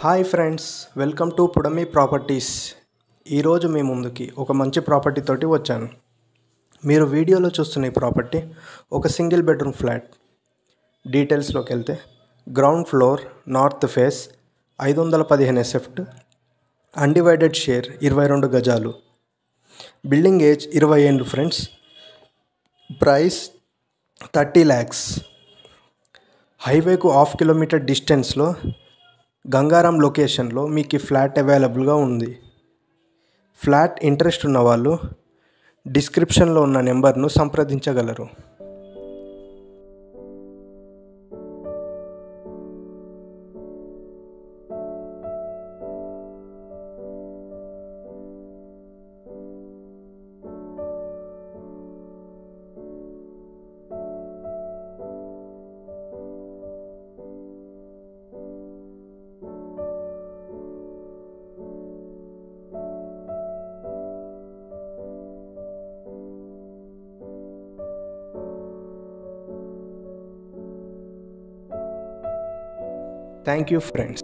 Hi friends, welcome to పుడమి properties. ఈరోజు మీ ముందుకి ఒక మంచి ప్రాపర్టీ తోటి వచ్చాను. మీరు వీడియోలో చూస్తున్న ఈ ప్రాపర్టీ ఒక సింగిల్ బెడ్రూమ్ ఫ్లాట్. డీటెయిల్స్లోకి వెళ్తే ground floor, north face, 515 sft, undivided share 22 గజాలు, బిల్డింగ్ ఏజ్ 20 ఏళ్ళు ఫ్రెండ్స్. Price 30 lakhs. హైవేకు 1/2 కిలోమీటర్ డిస్టెన్స్లో గంగారాం లొకేషన్లో మీకు ఈ ఫ్లాట్ అవైలబుల్గా ఉంది. ఫ్లాట్ ఇంట్రెస్ట్ ఉన్నవాళ్ళు డిస్క్రిప్షన్లో ఉన్న నెంబర్ను సంప్రదించగలరు. Thank you friends.